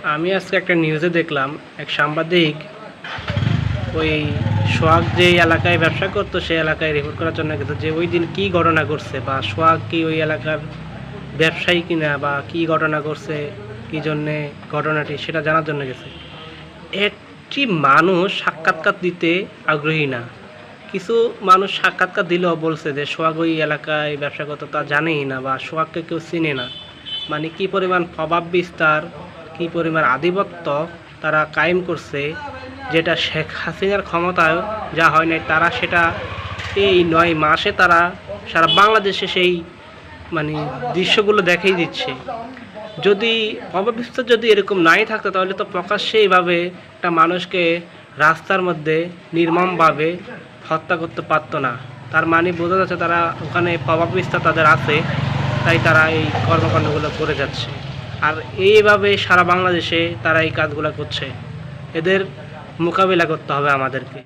আমি আজকে একটা নিউজে দেখলাম এক সাংবাদিক ওই সোহাগ যে এলাকায় ব্যবসা করতো সেই এলাকায় রিপোর্ট করার জন্য গেছে যে ওই দিন কী ঘটনা ঘটছে বা সোহাগ কি ওই এলাকার ব্যবসায়ী কিনা বা কী ঘটনা ঘটছে কী জন্যে ঘটনাটি সেটা জানার জন্য গেছে। একটি মানুষ সাক্ষাৎকার দিতে আগ্রহী না। কিছু মানুষ সাক্ষাৎকার দিলেও বলছে যে সোহাগ ওই এলাকায় ব্যবসা করতো তা জানেই না বা সোহাগকে কেউ চিনে না। মানে কী পরিমাণ প্রভাব বিস্তার, কী পরিমাণ আধিপত্য তারা কায়েম করছে, যেটা শেখ হাসিনার ক্ষমতায় যা হয় নাই তারা সেটা এই ৯ মাসে তারা সারা বাংলাদেশে সেই মানে দৃশ্যগুলো দেখিয়ে দিচ্ছে। যদি প্রভাব বিস্তার যদি এরকম নাই থাকতো তাহলে তো প্রকাশ্যে এইভাবে একটা মানুষকে রাস্তার মধ্যে নির্মমভাবে হত্যা করতে পারতো না। তার মানে বোঝা যাচ্ছে তারা ওখানে প্রভাব বিস্তার তাদের আছে, তাই তারা এই কর্মকাণ্ডগুলো করে যাচ্ছে। আর এইভাবে সারা বাংলাদেশে তারা এই কাজগুলো করছে। এদের মোকাবিলা করতে হবে আমাদেরকে।